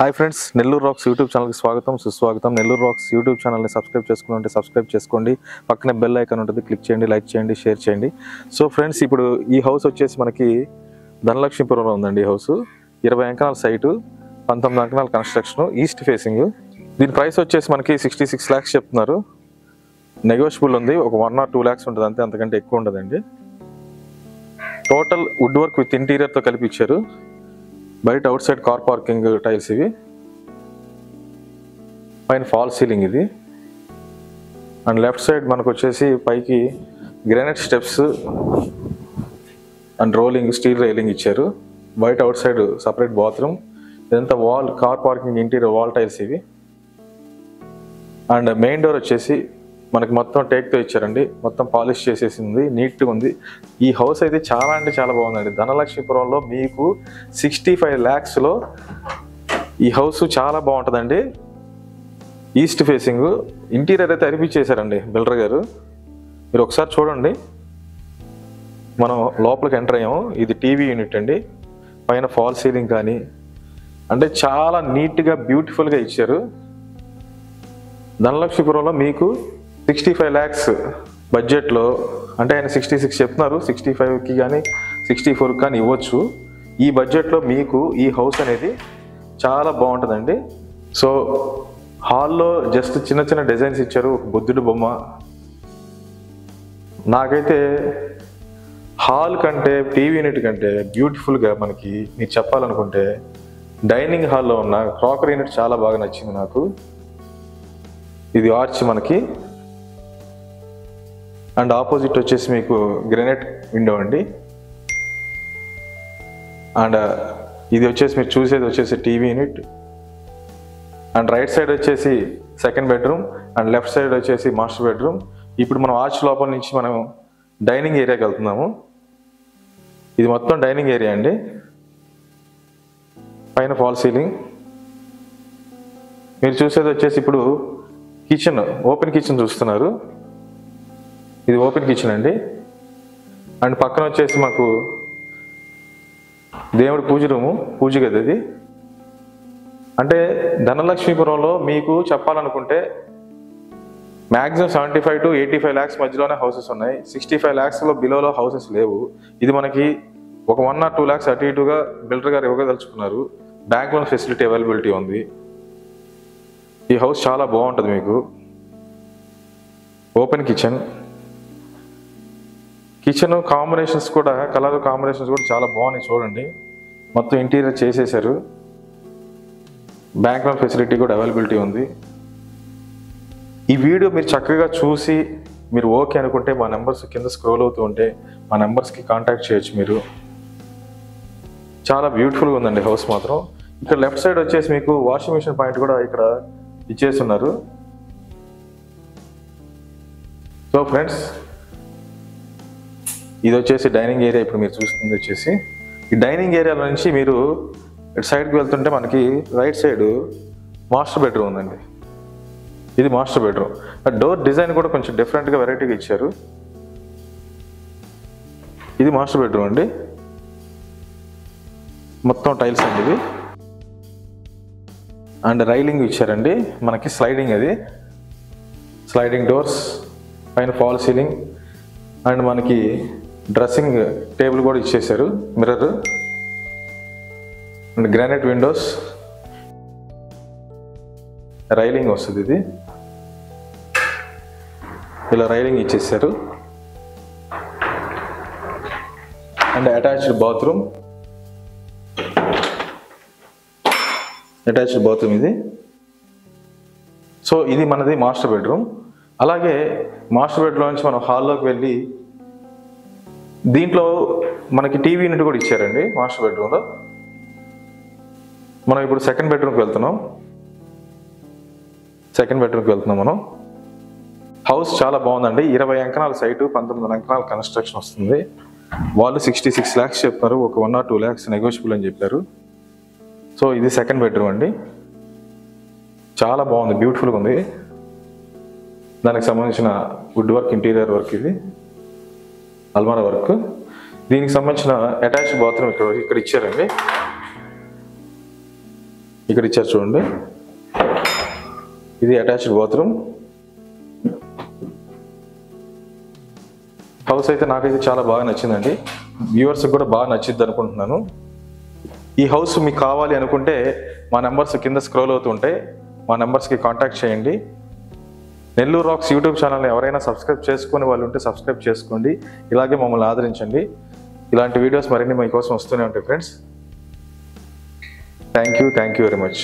Hi friends, Nellore racks YouTube ఛానల్కి స్వాగతం సుస్వాగతం. నెల్లూరు రాక్స్ యూట్యూబ్ ఛానల్ని సబ్స్క్రైబ్ చేసుకుంటే సబ్స్క్రైబ్ చేసుకోండి. పక్కనే బెల్ ఐకాన్ ఉంటుంది, క్లిక్ చేయండి, లైక్ చేయండి, షేర్ చేయండి. సో ఫ్రెండ్స్, ఇప్పుడు ఈ హౌస్ వచ్చేసి మనకి ధనలక్ష్మీపురంలో ఉందండి. ఈ హౌస్ 20 ఎకరాల సైటు, 19 ఎకరాల కన్స్ట్రక్షన్, ఈస్ట్ ఫేసింగ్. దీని ప్రైస్ వచ్చేసి మనకి 66 lakhs చెప్తున్నారు. నెగోషియబుల్ ఉంది, ఒక 1 or 2 lakhs ఉంటుంది అంతే, అంతకంటే ఎక్కువ ఉండదండి. టోటల్ వుడ్ వర్క్ విత్ ఇంటీరియర్తో కలిపి ఇచ్చారు. బయట out side car parking tiles ఇవి, పైన ఫాల్ సీలింగ్ ఇది. అండ్ లెఫ్ట్ సైడ్ మనకు వచ్చేసి పైకి granite steps and rolling steel railing ఇచ్చారు. బయట అవుట్ సైడ్ సపరేట్ బాత్రూమ్. ఇదంతా wall car parking interior wall tiles ఇవి. అండ్ మెయిన్ డోర్ వచ్చేసి మనకి మొత్తం టేక్తో ఇచ్చారండి, మొత్తం పాలిష్ చేసేసింది, నీట్గా ఉంది. ఈ హౌస్ అయితే చాలా అంటే చాలా బాగుందండి. ధనలక్ష్మీపురంలో మీకు 65 lakhsలో ఈ హౌస్ చాలా బాగుంటుందండి. ఈస్ట్ ఫేసింగ్, ఇంటీరియర్ అయితే అరిపించేశారండి బిల్డర్ గారు. మీరు ఒకసారి చూడండి. మనం లోపలికి ఎంటర్ అయ్యాము. ఇది టీవీ యూనిట్ అండి. పైన ఫాల్ సీలింగ్ కానీ అంటే చాలా నీట్గా బ్యూటిఫుల్గా ఇచ్చారు. ధనలక్ష్మీపురంలో మీకు 65 lakhs బడ్జెట్లో, అంటే ఆయన 66 చెప్తున్నారు, 65కి కానీ 64కి కానీ ఇవ్వచ్చు. ఈ బడ్జెట్లో మీకు ఈ హౌస్ అనేది చాలా బాగుంటుందండి. సో హాల్లో జస్ట్ చిన్న చిన్న డిజైన్స్ ఇచ్చారు, ఒక బుద్ధుడి బొమ్మ. నాకైతే హాల్ కంటే టీవీ యూనిట్ కంటే బ్యూటిఫుల్గా మనకి మీరు చెప్పాలనుకుంటే డైనింగ్ హాల్లో ఉన్న క్రాకరీ యూనిట్ చాలా బాగా నచ్చింది నాకు. ఇది ఆర్చ్ మనకి. అండ్ ఆపోజిట్ వచ్చేసి మీకు గ్రానైట్ విండో అండి. అండ్ ఇది వచ్చేసి మీరు చూసేది వచ్చేసి TV unit. And right side వచ్చేసి second bedroom and left side వచ్చేసి మాస్టర్ బెడ్రూమ్. ఇప్పుడు మనం ఆర్చ్ లోపల నుంచి మనం డైనింగ్ ఏరియాకి వెళ్తున్నాము. ఇది మొత్తం డైనింగ్ ఏరియా అండి. పైన ఫాల్ సీలింగ్. మీరు చూసేది వచ్చేసి ఇప్పుడు కిచెన్, ఓపెన్ కిచెన్ చూస్తున్నారు. ఇది ఓపెన్ కిచెన్ అండి. అండ్ పక్కన వచ్చేసి మాకు దేవుడి పూజ రూము, పూజ గది. ఇది అంటే ధనలక్ష్మీపురంలో మీకు చెప్పాలనుకుంటే మ్యాక్సిమం 75 to 85 lakhs మధ్యలోనే హౌసెస్ ఉన్నాయి. 65 lakhsలో బిలోలో హౌసెస్ లేవు. ఇది మనకి ఒక 1 or 2 lakhs అటు ఇటుగా బిల్డర్ గారు ఇవ్వగలుచుకున్నారు. బ్యాంక్ లోన్ ఫెసిలిటీ అవైలబిలిటీ ఉంది. ఈ హౌస్ చాలా బాగుంటుంది మీకు. Open kitchen. కిచెన్ కాంబినేషన్స్ కూడా, కలర్ కాంబినేషన్స్ కూడా చాలా బాగున్నాయి చూడండి. మొత్తం ఇంటీరియర్ చేసేసారు. బ్యాంక్ లోన్ ఫెసిలిటీ కూడా అవైలబిలిటీ ఉంది. ఈ వీడియో మీరు చక్కగా చూసి మీరు ఓకే అనుకుంటే మా నెంబర్స్ కింద స్క్రోల్ అవుతూ ఉంటే మా నెంబర్స్కి కాంటాక్ట్ చేయొచ్చు మీరు. చాలా బ్యూటిఫుల్గా ఉందండి హౌస్ మాత్రం. ఇక్కడ లెఫ్ట్ సైడ్ వచ్చేసి మీకు వాషింగ్ మిషన్ పాయింట్ కూడా ఇక్కడ ఇచ్చేస్తున్నారు. సో ఫ్రెండ్స్, ఇది వచ్చేసి డైనింగ్ ఏరియా. ఇప్పుడు మీరు చూస్తుంది వచ్చేసి ఈ డైనింగ్ ఏరియాలో నుంచి మీరు ఇటు సైడ్కి వెళ్తుంటే మనకి రైట్ సైడ్ మాస్టర్ బెడ్రూమ్ ఉందండి. ఇది మాస్టర్ బెడ్రూమ్. డోర్ డిజైన్ కూడా కొంచెం డిఫరెంట్గా వెరైటీగా ఇచ్చారు. ఇది మాస్టర్ బెడ్రూమ్ అండి. మొత్తం టైల్స్ అండి ఇది. అండ్ రైలింగ్ ఇచ్చారండి మనకి, స్లైడింగ్. అది స్లైడింగ్ డోర్స్, పైన ఫాల్ సీలింగ్. అండ్ మనకి డ్రెస్సింగ్ టేబుల్ కూడా ఇచ్చేసారు, mirror. And granite Windows, railing వస్తుంది. ఇది ఇలా రైలింగ్ ఇచ్చేసారు. And attached bathroom. Attached bathroom ఇది. సో ఇది మనది మాస్టర్ బెడ్రూమ్. అలాగే మాస్టర్ బెడ్రూమ్ నుంచి మనం హాల్లోకి వెళ్ళి దీంట్లో మనకి టీవీ యూనిట్ కూడా ఇచ్చారండి మాస్టర్ బెడ్రూమ్లో. మనం ఇప్పుడు సెకండ్ బెడ్రూమ్కి వెళ్తున్నాం. మనం. హౌస్ చాలా బాగుందండి. 20 ఎకరాల సైటు, 19 ఎకరాల కన్స్ట్రక్షన్ వస్తుంది. వాళ్ళు 66 lakhs చెప్తున్నారు, ఒక 1 or 2 lakhs నెగోషియబుల్ అని చెప్పారు. సో ఇది సెకండ్ బెడ్రూమ్ అండి. చాలా బాగుంది, బ్యూటిఫుల్గా ఉంది. దానికి సంబంధించిన వుడ్ వర్క్, ఇంటీరియర్ వర్క్, ఇది అల్మారా వర్క్. దీనికి సంబంధించిన అటాచ్డ్ బాత్రూమ్ ఇక్కడ ఇచ్చారండి. ఇక్కడ ఇచ్చారు చూడండి, ఇది అటాచ్డ్ బాత్రూమ్. హౌస్ అయితే నాకైతే చాలా బాగా నచ్చిందండి, వ్యూవర్స్కి కూడా బాగా నచ్చింది అనుకుంటున్నాను. ఈ హౌస్ మీకు కావాలి అనుకుంటే మా నెంబర్స్ కింద స్క్రోల్ అవుతుంటాయి, మా నెంబర్స్కి కాంటాక్ట్ చేయండి. నెల్లూరు రాక్స్ యూట్యూబ్ ఛానల్ని ఎవరైనా సబ్స్క్రైబ్ చేసుకునే వాళ్ళు ఉంటే సబ్స్క్రైబ్ చేసుకోండి, ఇలాగే మమ్మల్ని ఆదరించండి. ఇలాంటి వీడియోస్ మరిన్ని మీకోసం వస్తూనే ఉంటాయి friends. Thank you very much.